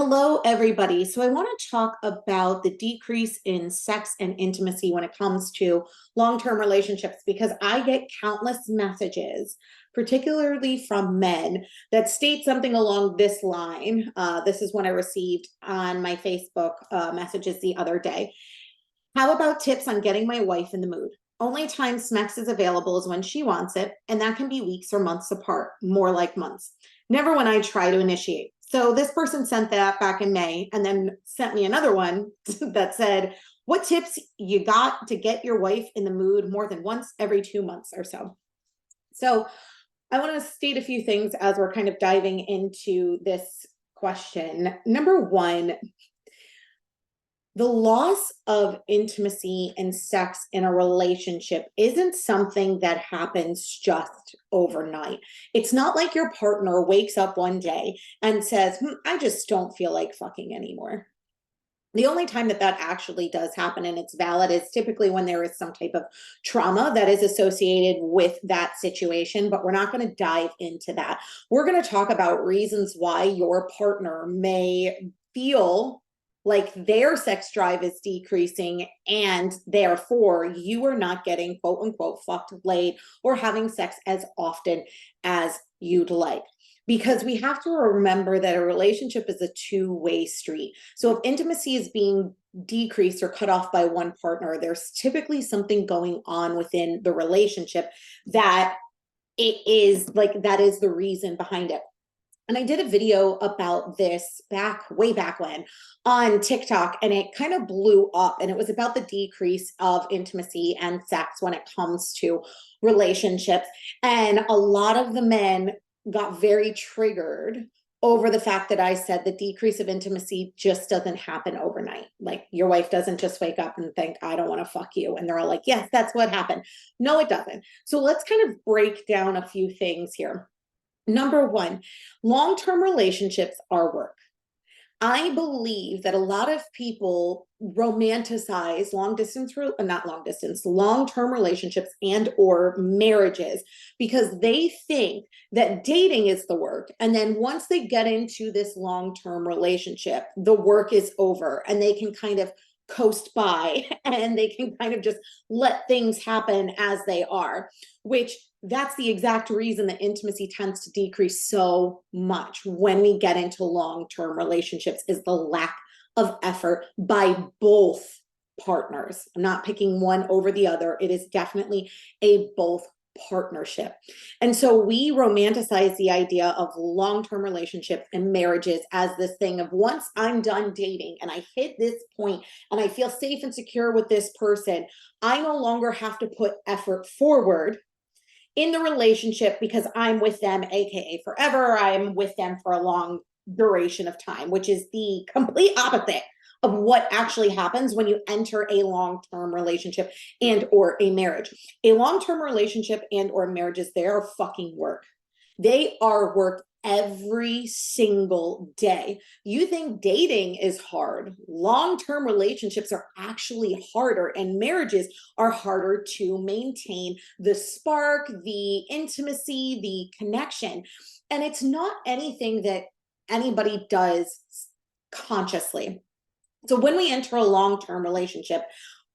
Hello, everybody. So I want to talk about the decrease in sex and intimacy when it comes to long-term relationships because I get countless messages, particularly from men, that state something along this line. This is when I received on my Facebook messages the other day. How about tips on getting my wife in the mood? Only time Smex is available is when she wants it, and that can be weeks or months apart, more like months. Never when I try to initiate. So this person sent that back in May and then sent me another one that said, what tips you got to get your wife in the mood more than once every 2 months or so? So I want to state a few things as we're kind of diving into this question. Number one, the loss of intimacy and sex in a relationship isn't something that happens just overnight. It's not like your partner wakes up one day and says, I just don't feel like fucking anymore. The only time that that actually does happen and it's valid is typically when there is some type of trauma that is associated with that situation, but we're not going to dive into that. We're going to talk about reasons why your partner may feel like their sex drive is decreasing and therefore you are not getting quote unquote fucked, laid, or having sex as often as you'd like. Because we have to remember that a relationship is a two-way street. So if intimacy is being decreased or cut off by one partner, there's typically something going on within the relationship that it is like, that is the reason behind it. And I did a video about this way back when on TikTok, and it kind of blew up. And it was about the decrease of intimacy and sex when it comes to relationships. And a lot of the men got very triggered over the fact that I said the decrease of intimacy just doesn't happen overnight. Like your wife doesn't just wake up and think, I don't want to fuck you. And they're all like, yes, that's what happened. No, it doesn't. So let's kind of break down a few things here. Number one, long-term relationships are work. I believe that a lot of people romanticize long-term relationships and or marriages because they think that dating is the work. And then once they get into this long-term relationship, the work is over and they can kind of coast by and they can kind of just let things happen as they are, which that's the exact reason that intimacy tends to decrease so much when we get into long-term relationships is the lack of effort by both partners. I'm not picking one over the other. It is definitely a both partnership. And so we romanticize the idea of long-term relationships and marriages as this thing of once I'm done dating and I hit this point and I feel safe and secure with this person, I no longer have to put effort forward in the relationship because I'm with them, AKA forever. I'm with them for a long duration of time, which is the complete opposite of what actually happens when you enter a long-term relationship and or a marriage. A long-term relationship and or marriages, they are fucking work. They are work every single day. You think dating is hard. Long-term relationships are actually harder, and marriages are harder to maintain the spark, the intimacy, the connection. And it's not anything that anybody does consciously. So when we enter a long-term relationship,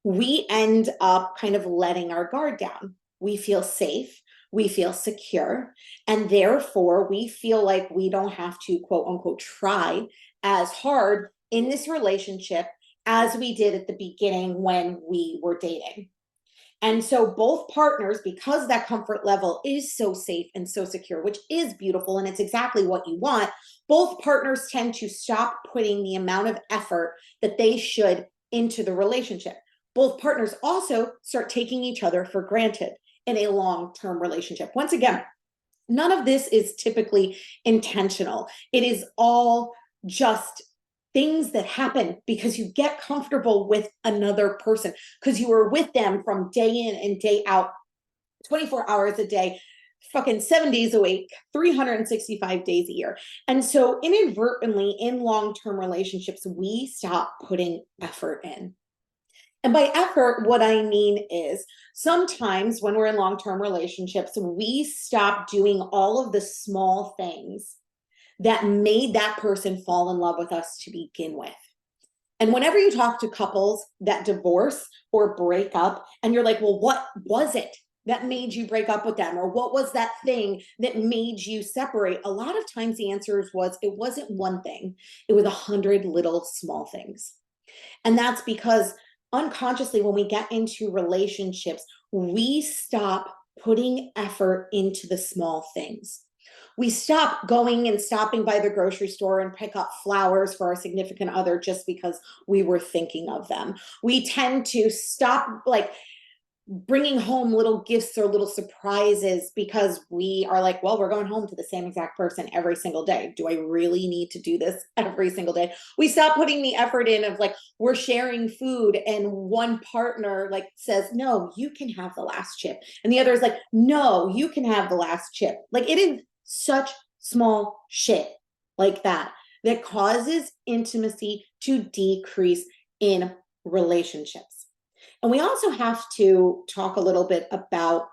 we end up kind of letting our guard down. We feel safe, we feel secure, and therefore we feel like we don't have to quote unquote try as hard in this relationship as we did at the beginning when we were dating. And so both partners, because that comfort level is so safe and so secure, which is beautiful, and it's exactly what you want, both partners tend to stop putting the amount of effort that they should into the relationship. Both partners also start taking each other for granted in a long-term relationship. Once again, none of this is typically intentional. It is all just things that happen because you get comfortable with another person because you were with them from day in and day out, 24 hours a day, fucking 7 days a week, 365 days a year. And so inadvertently in long-term relationships, we stop putting effort in. And by effort, what I mean is sometimes when we're in long-term relationships, we stop doing all of the small things that made that person fall in love with us to begin with. And whenever you talk to couples that divorce or break up, and you're like, well, what was it that made you break up with them? Or what was that thing that made you separate? A lot of times the answer was, it wasn't one thing. It was 100 little small things. And that's because unconsciously, when we get into relationships, we stop putting effort into the small things. We stop going and stopping by the grocery store and pick up flowers for our significant other just because we were thinking of them. We tend to stop like bringing home little gifts or little surprises because we are like, well, we're going home to the same exact person every single day. Do I really need to do this every single day? We stop putting the effort in of like, we're sharing food and one partner like says, no, you can have the last chip. And the other is like, no, you can have the last chip. Like it is such small shit like that that causes intimacy to decrease in relationships. And we also have to talk a little bit about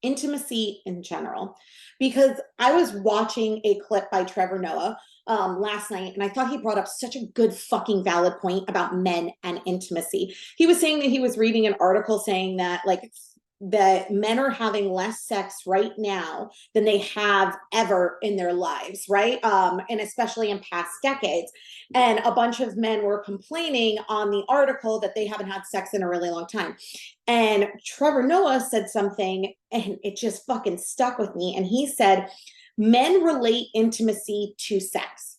intimacy in general, because I was watching a clip by Trevor Noah last night, and I thought he brought up such a good fucking valid point about men and intimacy. He was saying that he was reading an article saying that like that men are having less sex right now than they have ever in their lives, right? And especially in past decades. And a bunch of men were complaining on the article that they haven't had sex in a really long time. And Trevor Noah said something, and it just fucking stuck with me. And he said, men relate intimacy to sex.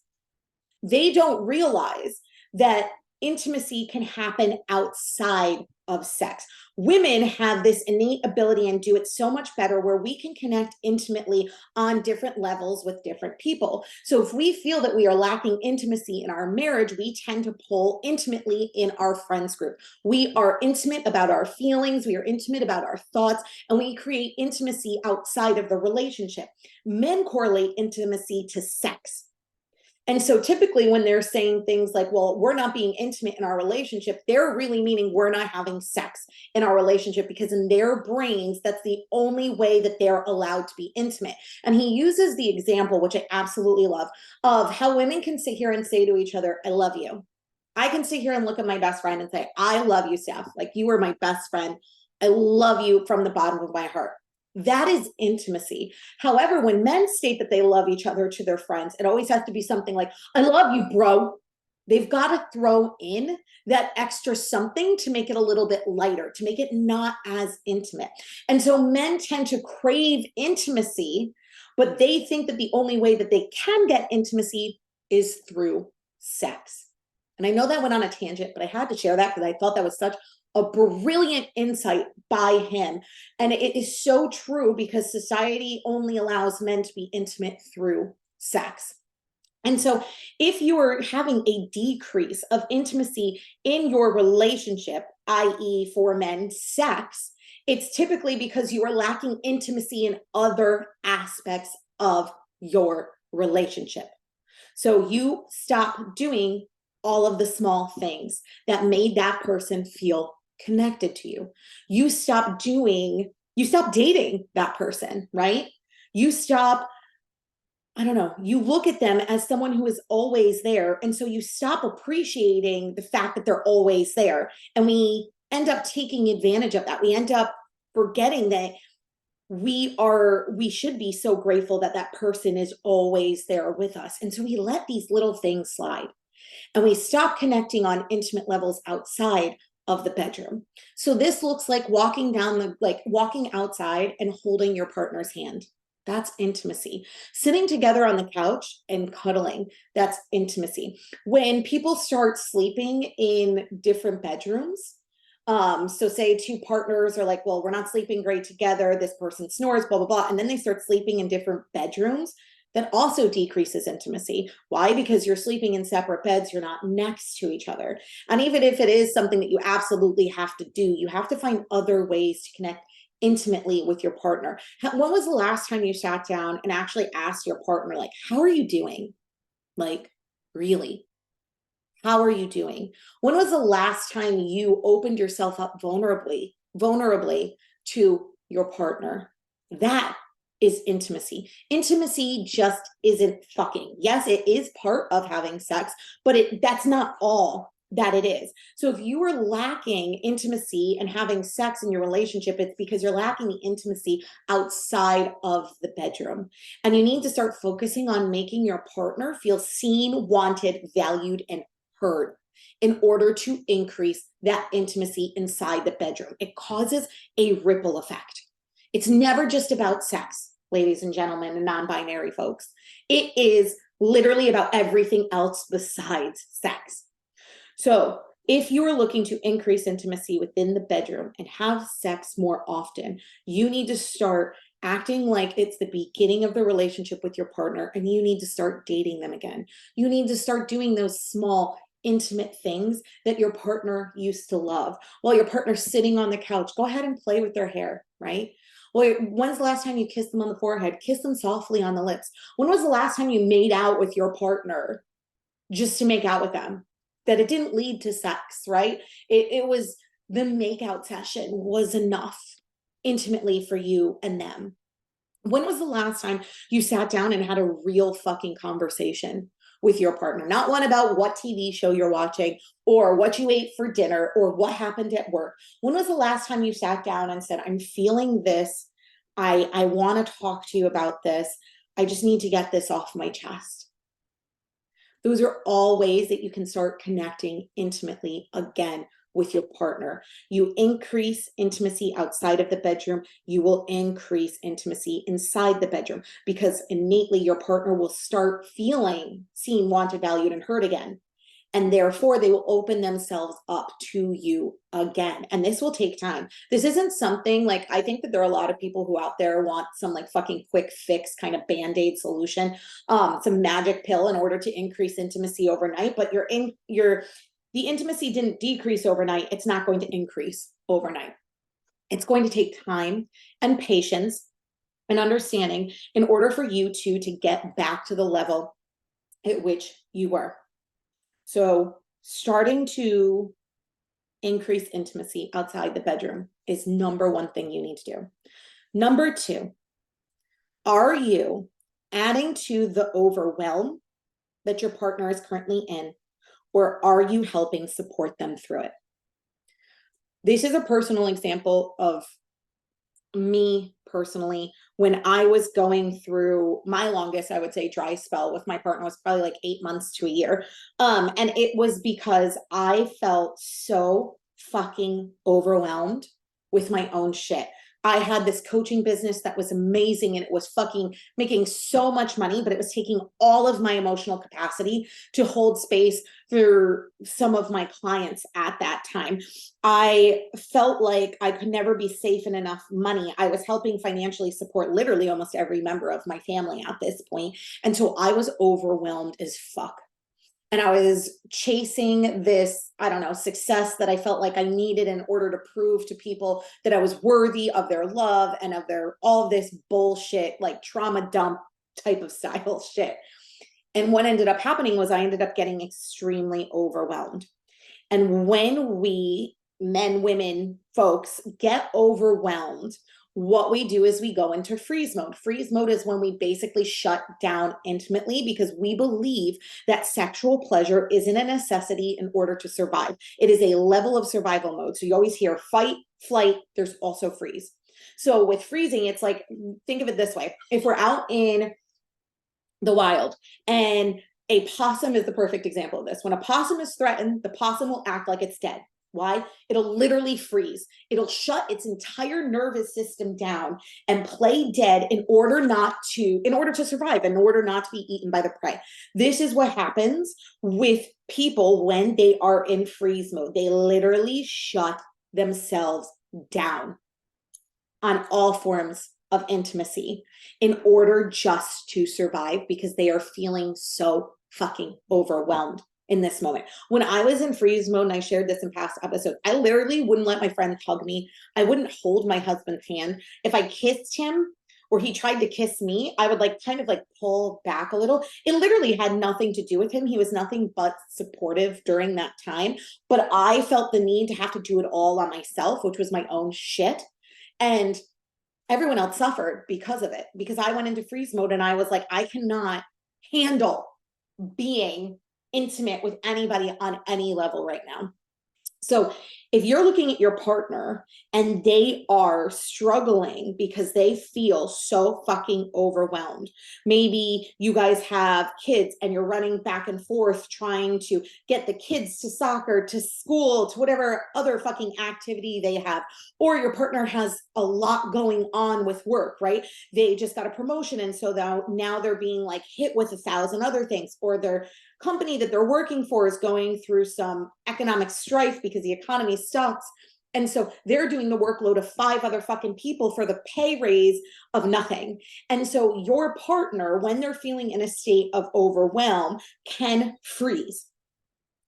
They don't realize that intimacy can happen outside of sex. Women have this innate ability and do it so much better where we can connect intimately on different levels with different people. So if we feel that we are lacking intimacy in our marriage, we tend to pull intimately in our friends group. We are intimate about our feelings, we are intimate about our thoughts, and we create intimacy outside of the relationship. Men correlate intimacy to sex. And so typically when they're saying things like, well, we're not being intimate in our relationship, they're really meaning we're not having sex in our relationship, because in their brains, that's the only way that they're allowed to be intimate. And he uses the example, which I absolutely love, of how women can sit here and say to each other, I love you. I can sit here and look at my best friend and say, I love you, Steph. Like, you are my best friend. I love you from the bottom of my heart. That is intimacy. However, when men state that they love each other to their friends, it always has to be something like, I love you, bro. They've got to throw in that extra something to make it a little bit lighter, to make it not as intimate. And so men tend to crave intimacy, but they think that the only way that they can get intimacy is through sex. And I know that went on a tangent, but I had to share that because I thought that was such a brilliant insight by him. And it is so true, because society only allows men to be intimate through sex. And so if you are having a decrease of intimacy in your relationship, i.e. for men, sex, it's typically because you are lacking intimacy in other aspects of your relationship. So you stop doing all of the small things that made that person feel connected to you. You stop dating that person, right? You stop, I don't know, you look at them as someone who is always there. And so you stop appreciating the fact that they're always there. And we end up taking advantage of that. We end up forgetting that we should be so grateful that that person is always there with us. And so we let these little things slide, and we stop connecting on intimate levels outside of the bedroom. So this looks like walking outside and holding your partner's hand. That's intimacy. Sitting together on the couch and cuddling, that's intimacy. When people start sleeping in different bedrooms, so say two partners are like, well, we're not sleeping great together, this person snores, blah, blah, blah, and then they start sleeping in different bedrooms, that also decreases intimacy. Why? Because you're sleeping in separate beds, you're not next to each other. And even if it is something that you absolutely have to do, you have to find other ways to connect intimately with your partner. When was the last time you sat down and actually asked your partner, like, how are you doing? Like, really? How are you doing? When was the last time you opened yourself up vulnerably to your partner? That is intimacy. Intimacy just isn't fucking. Yes, it is part of having sex, but that's not all that it is. So if you are lacking intimacy and having sex in your relationship, it's because you're lacking the intimacy outside of the bedroom. And you need to start focusing on making your partner feel seen, wanted, valued, and heard in order to increase that intimacy inside the bedroom. It causes a ripple effect. It's never just about sex, ladies and gentlemen, and non-binary folks. It is literally about everything else besides sex. So if you are looking to increase intimacy within the bedroom and have sex more often, you need to start acting like it's the beginning of the relationship with your partner, and you need to start dating them again. You need to start doing those small, intimate things that your partner used to love. While your partner's sitting on the couch, go ahead and play with their hair, right? Well, when's the last time you kissed them on the forehead? Kiss them softly on the lips. When was the last time you made out with your partner just to make out with them? That it didn't lead to sex, right? It was the makeout session was enough intimately for you and them. When was the last time you sat down and had a real fucking conversation with your partner? Not one about what TV show you're watching or what you ate for dinner or what happened at work. When was the last time you sat down and said, I'm feeling this. I want to talk to you about this. I just need to get this off my chest. Those are all ways that you can start connecting intimately again with your partner. You increase intimacy outside of the bedroom, you will increase intimacy inside the bedroom, because innately your partner will start feeling seen, wanted, valued, and heard again. And therefore they will open themselves up to you again. And this will take time. This isn't something like, I think that there are a lot of people who out there want some like fucking quick fix kind of band-aid solution, some magic pill in order to increase intimacy overnight. But the intimacy didn't decrease overnight. It's not going to increase overnight. It's going to take time and patience and understanding in order for you to get back to the level at which you were. So starting to increase intimacy outside the bedroom is number one thing you need to do. Number two, are you adding to the overwhelm that your partner is currently in, or are you helping support them through it? This is a personal example of me personally. When I was going through my longest, I would say, dry spell with my partner was probably like 8 months to a year. And it was because I felt so fucking overwhelmed with my own shit. I had this coaching business that was amazing and it was fucking making so much money, but it was taking all of my emotional capacity to hold space for some of my clients at that time. I felt like I could never be safe in enough money. I was helping financially support literally almost every member of my family at this point. And so I was overwhelmed as fuck. And I was chasing this, I don't know, success that I felt like I needed in order to prove to people that I was worthy of their love and of their, all this bullshit, like trauma dump type of style shit. And what ended up happening was I ended up getting extremely overwhelmed. And when we, men, women, folks, get overwhelmed, what we do is we go into freeze mode. Freeze mode is when we basically shut down intimately because we believe that sexual pleasure isn't a necessity in order to survive. It is a level of survival mode. So you always hear fight, flight, there's also freeze. So with freezing, it's like, think of it this way. If we're out in the wild, and a possum is the perfect example of this. When a possum is threatened, the possum will act like it's dead. Why? It'll literally freeze. It'll shut its entire nervous system down and play dead in order to survive, in order not to be eaten by the prey. This is what happens with people when they are in freeze mode. They literally shut themselves down on all forms of intimacy in order just to survive because they are feeling so fucking overwhelmed in this moment. When I was in freeze mode, and I shared this in past episodes, I literally wouldn't let my friends hug me. I wouldn't hold my husband's hand. If I kissed him or he tried to kiss me, I would kind of pull back a little. It literally had nothing to do with him. He was nothing but supportive during that time. But I felt the need to have to do it all on myself, which was my own shit. And everyone else suffered because of it, because I went into freeze mode and I was like, I cannot handle being intimate with anybody on any level right now. So if you're looking at your partner and they are struggling because they feel so fucking overwhelmed, maybe you guys have kids and you're running back and forth trying to get the kids to soccer, to school, to whatever other fucking activity they have, or your partner has a lot going on with work, right? They just got a promotion, and so now they're being like hit with 1,000 other things, or they're company that they're working for is going through some economic strife because the economy sucks. And so they're doing the workload of 5 other fucking people for the pay raise of nothing. And so your partner, when they're feeling in a state of overwhelm, can freeze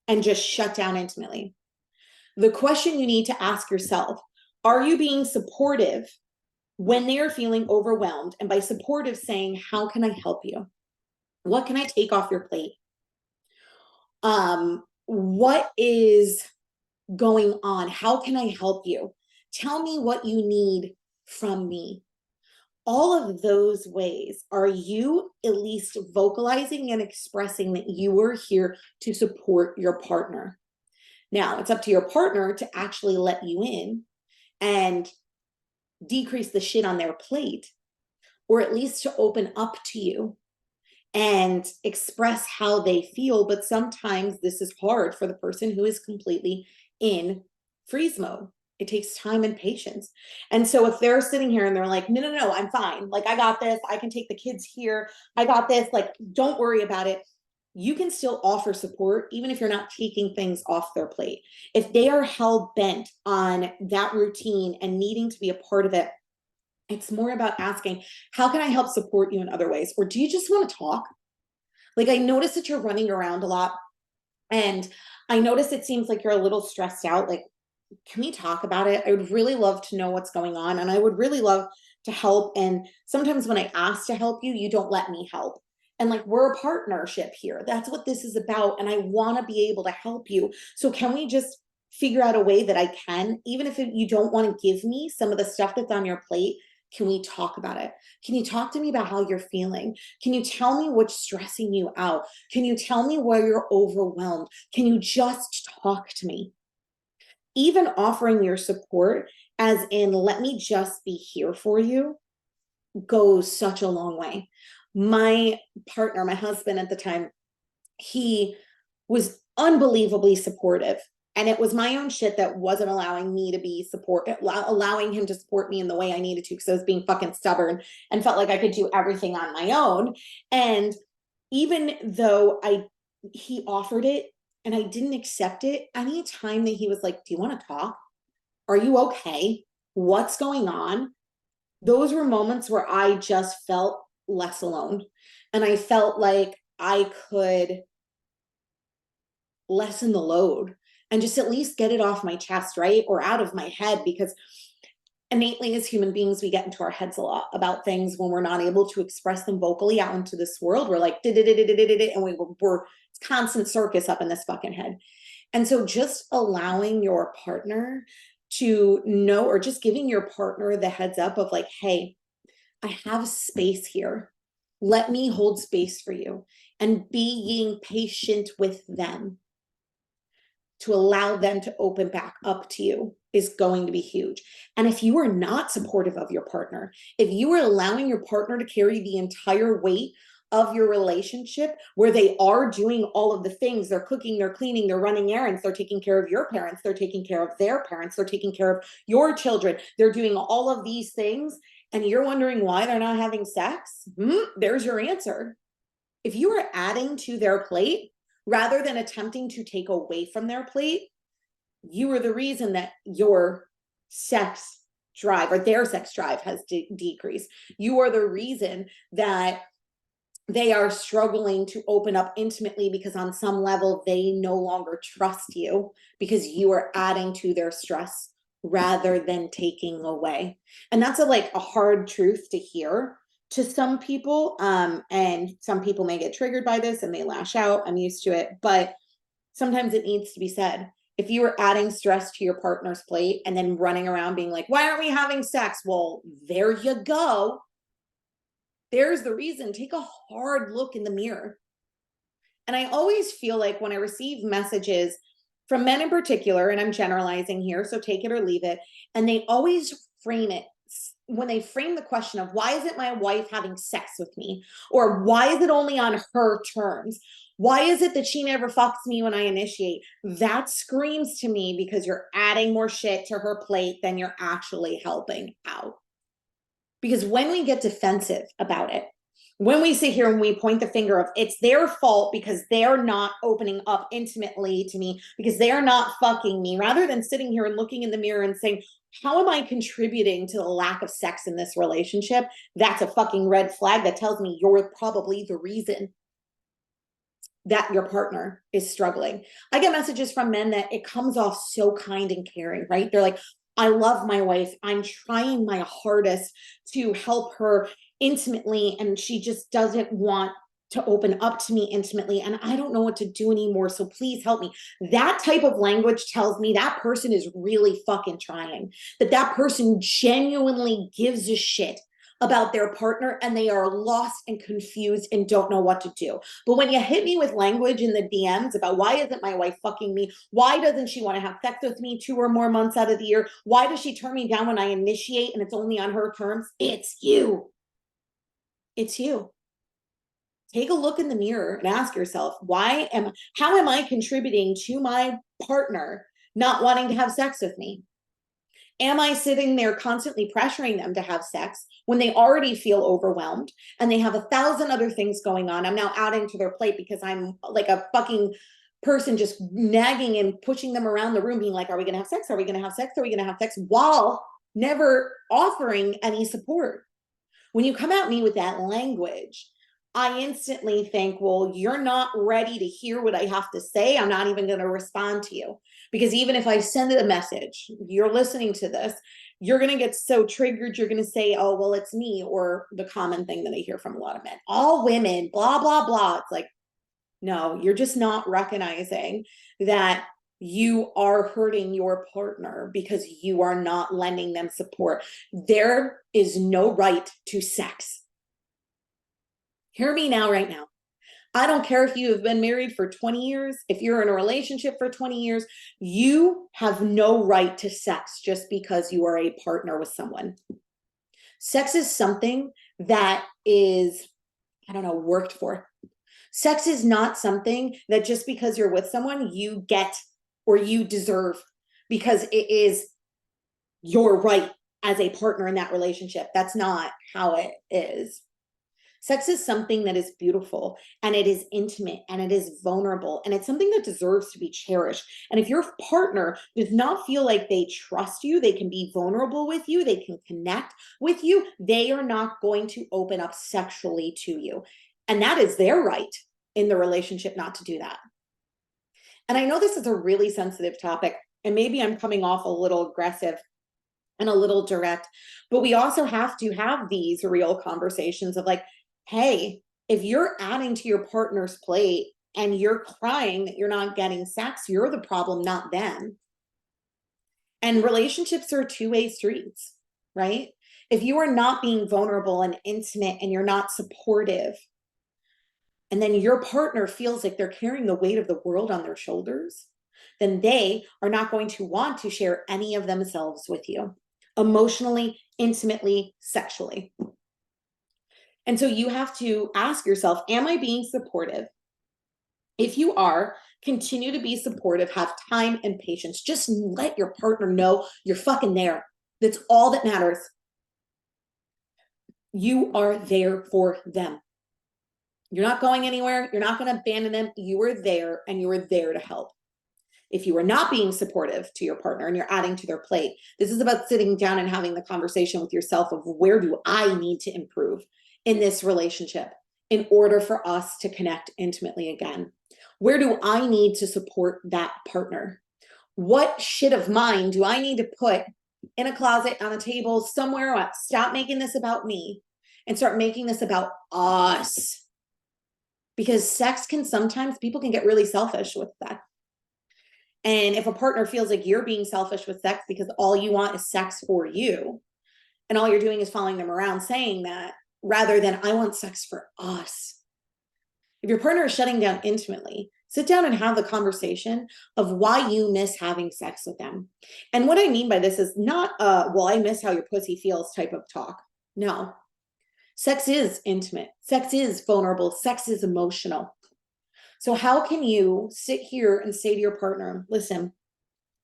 and just shut down intimately. The question you need to ask yourself, are you being supportive when they are feeling overwhelmed? And by supportive, saying, how can I help you? What can I take off your plate? What is going on? How can I help you? Tell me what you need from me. All of those ways are you at least vocalizing and expressing that you are here to support your partner. Now, it's up to your partner to actually let you in and decrease the shit on their plate, or at least to open up to you and express how they feel. But sometimes this is hard for the person who is completely in freeze mode. It takes time and patience. And so if they're sitting here and they're like, no, no, no, I'm fine. Like, I got this. I can take the kids here. I got this. Like, don't worry about it. You can still offer support, even if you're not taking things off their plate. If they are hell bent on that routine and needing to be a part of it, it's more about asking, how can I help support you in other ways? Or do you just want to talk? Like, I notice that you're running around a lot, and I notice it seems like you're a little stressed out. Like, can we talk about it? I would really love to know what's going on, and I would really love to help. And sometimes when I ask to help you, you don't let me help. And like, we're a partnership here. That's what this is about. And I want to be able to help you. So can we just figure out a way that I can, even if you don't want to give me some of the stuff that's on your plate? Can we talk about it? Can you talk to me about how you're feeling? Can you tell me what's stressing you out? Can you tell me where you're overwhelmed? Can you just talk to me? Even offering your support, as in, let me just be here for you, goes such a long way. My partner, my husband at the time, he was unbelievably supportive. And it was my own shit that wasn't allowing me to be allowing him to support me in the way I needed to, because I was being fucking stubborn and felt like I could do everything on my own. And even though he offered it and I didn't accept it, anytime that he was like, do you want to talk? Are you okay? What's going on? Those were moments where I just felt less alone. And I felt like I could lessen the load and just at least get it off my chest, right? Or out of my head, because innately as human beings, we get into our heads a lot about things when we're not able to express them vocally out into this world. We're like, and we're it's constant circus up in this fucking head. And so just allowing your partner to know, or just giving your partner the heads up of like, hey, I have space here. Let me hold space for you. And being patient with them to allow them to open back up to you is going to be huge. And if you are not supportive of your partner, if you are allowing your partner to carry the entire weight of your relationship, where they are doing all of the things, they're cooking, they're cleaning, they're running errands, they're taking care of your parents, they're taking care of their parents, they're taking care of your children, they're doing all of these things, and you're wondering why they're not having sex, there's your answer. If you are adding to their plate rather than attempting to take away from their plate, you are the reason that your sex drive, or their sex drive, has decreased. You are the reason that they are struggling to open up intimately, because on some level they no longer trust you, because you are adding to their stress rather than taking away. And that's a hard truth to hear to some people, and some people may get triggered by this and they lash out. I'm used to it, but sometimes it needs to be said. if you were adding stress to your partner's plate and then running around being like, why aren't we having sex? Well, there you go. There's the reason. Take a hard look in the mirror. And I always feel like when I receive messages from men in particular, and I'm generalizing here, so take it or leave it, and they always frame it, when they frame the question of why isn't my wife having sex with me? Or why is it only on her terms? Why is it that she never fucks me when I initiate? That screams to me because you're adding more shit to her plate than you're actually helping out. Because when we get defensive about it, when we sit here and we point the finger of it's their fault because they're not opening up intimately to me, because they're not fucking me, rather than sitting here and looking in the mirror and saying, how am I contributing to the lack of sex in this relationship? That's a fucking red flag that tells me you're probably the reason that your partner is struggling. I get messages from men that it comes off so kind and caring, right? They're like, I love my wife. I'm trying my hardest to help her intimately, and she just doesn't want to open up to me intimately, and I don't know what to do anymore, so please help me. That type of language tells me that person is really fucking trying, that person genuinely gives a shit about their partner, and they are lost and confused and don't know what to do. But when you hit me with language in the DMs about why isn't my wife fucking me? Why doesn't she want to have sex with me 2 or more months out of the year? Why does she turn me down when I initiate and it's only on her terms? It's you. It's you. Take a look in the mirror and ask yourself, how am I contributing to my partner not wanting to have sex with me? Am I sitting there constantly pressuring them to have sex when they already feel overwhelmed and they have 1,000 other things going on? I'm now adding to their plate because I'm like a fucking person just nagging and pushing them around the room being like, are we going to have sex? Are we going to have sex? Are we going to have sex? While never offering any support. When you come at me with that language, I instantly think, well, you're not ready to hear what I have to say. I'm not even going to respond to you. Because even if I send a message, you're listening to this, you're going to get so triggered. You're going to say, oh, well, it's me. Or the common thing that I hear from a lot of men, all women, blah, blah, blah. It's like, no, you're just not recognizing that you are hurting your partner because you are not lending them support. There is no right to sex. Hear me now, right now. I don't care if you have been married for 20 years, if you're in a relationship for 20 years, you have no right to sex just because you are a partner with someone. Sex is something that is, I don't know, worked for. Sex is not something that just because you're with someone, you get or you deserve because it is your right as a partner in that relationship. That's not how it is. Sex is something that is beautiful, and it is intimate, and it is vulnerable, and it's something that deserves to be cherished. And if your partner does not feel like they trust you, they can be vulnerable with you, they can connect with you, they are not going to open up sexually to you. And that is their right in the relationship not to do that. And I know this is a really sensitive topic, and maybe I'm coming off a little aggressive and a little direct, but we also have to have these real conversations of like, hey, if you're adding to your partner's plate and you're crying that you're not getting sex, you're the problem, not them. And relationships are two-way streets, right? If you are not being vulnerable and intimate and you're not supportive, and then your partner feels like they're carrying the weight of the world on their shoulders, then they are not going to want to share any of themselves with you, emotionally, intimately, sexually. And so you have to ask yourself, am I being supportive? If you are, continue to be supportive, have time and patience. Just let your partner know you're fucking there. That's all that matters. You are there for them. You're not going anywhere. You're not going to abandon them. You are there, and you are there to help. If you are not being supportive to your partner and you're adding to their plate, this is about sitting down and having the conversation with yourself of where do I need to improve in this relationship in order for us to connect intimately again? Where do I need to support that partner? What shit of mine do I need to put in a closet, on a table, somewhere else? Stop making this about me and start making this about us. Because sex can sometimes, people can get really selfish with that. And if a partner feels like you're being selfish with sex because all you want is sex for you, and all you're doing is following them around saying that, rather than I want sex for us. If your partner is shutting down intimately, sit down and have the conversation of why you miss having sex with them. And what I mean by this is not well, I miss how your pussy feels type of talk. No. Sex is intimate. Sex is vulnerable. Sex is emotional. So how can you sit here and say to your partner, listen,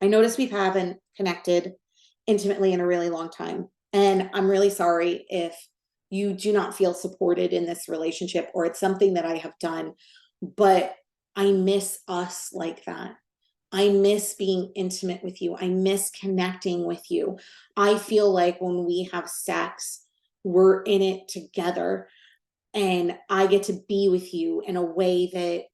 I notice we haven't connected intimately in a really long time. And I'm really sorry if you do not feel supported in this relationship, or it's something that I have done, but I miss us like that. I miss being intimate with you. I miss connecting with you. I feel like when we have sex, we're in it together, and I get to be with you in a way that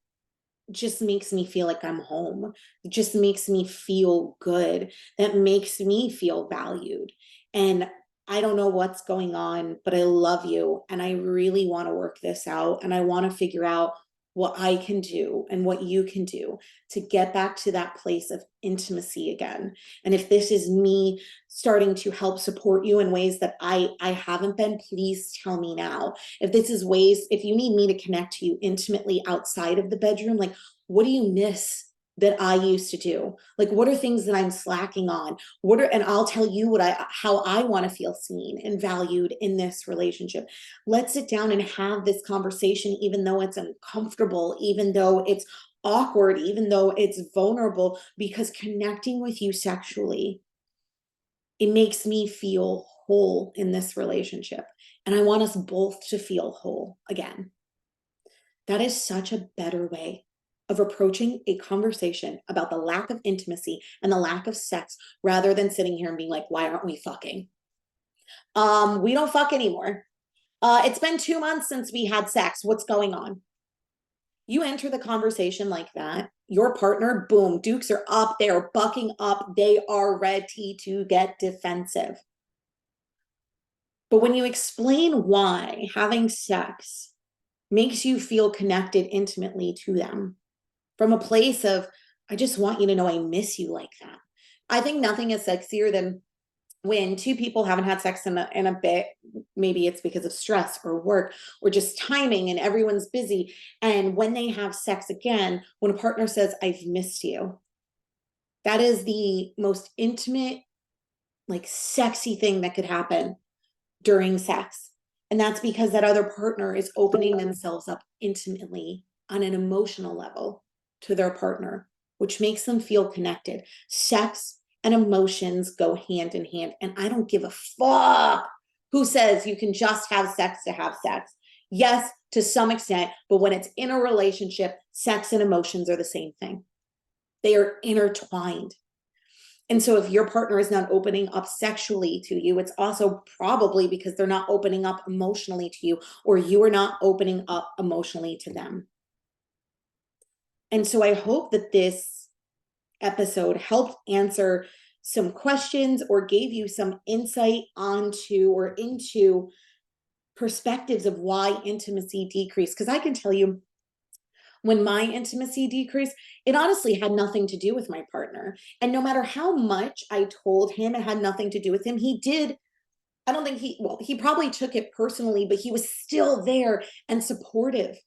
just makes me feel like I'm home. It just makes me feel good. That makes me feel valued. And I don't know what's going on, but I love you. And I really want to work this out. And I want to figure out what I can do and what you can do to get back to that place of intimacy again. And if this is me starting to help support you in ways that I haven't been, please tell me now. If this is ways, if you need me to connect to you intimately outside of the bedroom, like, what do you miss that I used to do? Like, what are things that I'm slacking on? And I'll tell you how I want to feel seen and valued in this relationship. Let's sit down and have this conversation, even though it's uncomfortable, even though it's awkward, even though it's vulnerable, because connecting with you sexually, it makes me feel whole in this relationship. And I want us both to feel whole again. That is such a better way of approaching a conversation about the lack of intimacy and the lack of sex, rather than sitting here and being like, why aren't we fucking? We don't fuck anymore. It's been 2 months since we had sex. What's going on? You enter the conversation like that, your partner, boom, dukes are up, they're bucking up, they are ready to get defensive. But when you explain why having sex makes you feel connected intimately to them, from a place of, I just want you to know I miss you like that. I think nothing is sexier than when two people haven't had sex in a bit. Maybe it's because of stress or work or just timing and everyone's busy. And when they have sex again, when a partner says, I've missed you, that is the most intimate, like sexy thing that could happen during sex. And that's because that other partner is opening themselves up intimately on an emotional level to their partner, which makes them feel connected. Sex and emotions go hand in hand. And I don't give a fuck who says you can just have sex to have sex. Yes, to some extent, but when it's in a relationship, sex and emotions are the same thing. They are intertwined. And so if your partner is not opening up sexually to you, it's also probably because they're not opening up emotionally to you, or you are not opening up emotionally to them. And so I hope that this episode helped answer some questions or gave you some insight onto or into perspectives of why intimacy decreased. Because I can tell you, when my intimacy decreased, it honestly had nothing to do with my partner. And no matter how much I told him it had nothing to do with him, he did. I don't think he probably took it personally, but he was still there and supportive.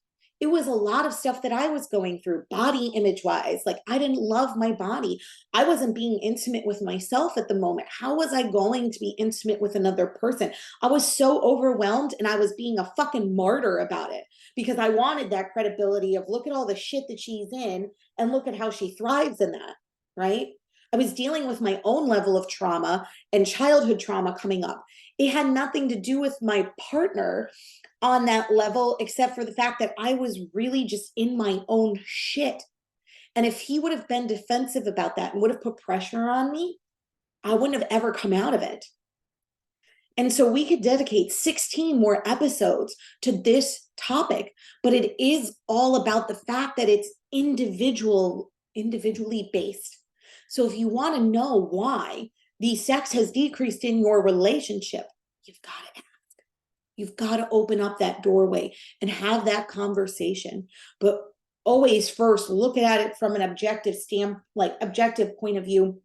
It was a lot of stuff that I was going through, body image wise. Like, I didn't love my body. I wasn't being intimate with myself at the moment. How was I going to be intimate with another person? I was so overwhelmed, and I was being a fucking martyr about it because I wanted that credibility of, look at all the shit that she's in and look at how she thrives in that, right? I was dealing with my own level of trauma and childhood trauma coming up. It had nothing to do with my partner on that level, except for the fact that I was really just in my own shit. And if he would have been defensive about that and would have put pressure on me, I wouldn't have ever come out of it. And so we could dedicate 16 more episodes to this topic, but it is all about the fact that it's individually based. So if you want to know why the sex has decreased in your relationship, you've got to ask. You've got to open up that doorway and have that conversation. But always first look at it from an objective objective point of view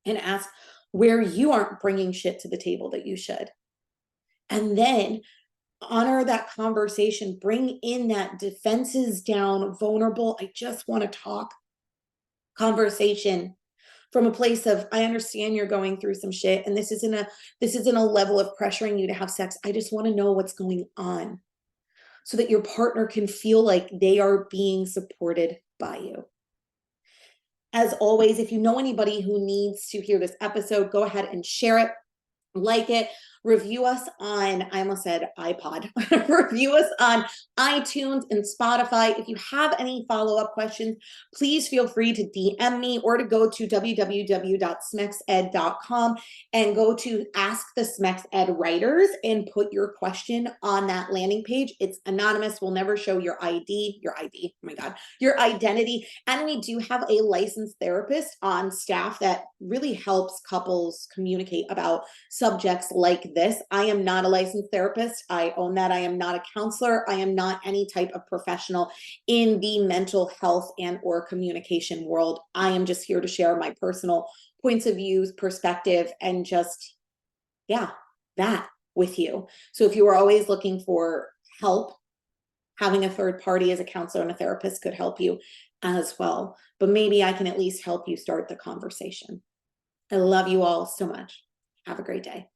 and ask where you aren't bringing shit to the table that you should. And then honor that conversation, bring in that defenses down, vulnerable, I just want to talk conversation from a place of, I understand you're going through some shit, and this isn't a level of pressuring you to have sex. I just want to know what's going on so that your partner can feel like they are being supported by you. As always, if you know anybody who needs to hear this episode, go ahead and share it, like it, review us on, I almost said iPod, review us on iTunes and Spotify. If you have any follow-up questions, please feel free to DM me or to go to www.smexed.com and go to Ask the Smex Ed Writers and put your question on that landing page. It's anonymous. We'll never show your ID, oh my God, your identity. And we do have a licensed therapist on staff that really helps couples communicate about subjects like this. I am not a licensed therapist. I own that. I am not a counselor. I am not any type of professional in the mental health and or communication world. I am just here to share my personal points of views, perspective, and just, yeah, that with you. So if you are always looking for help, having a third party as a counselor and a therapist could help you as well. But maybe I can at least help you start the conversation. I love you all so much. Have a great day.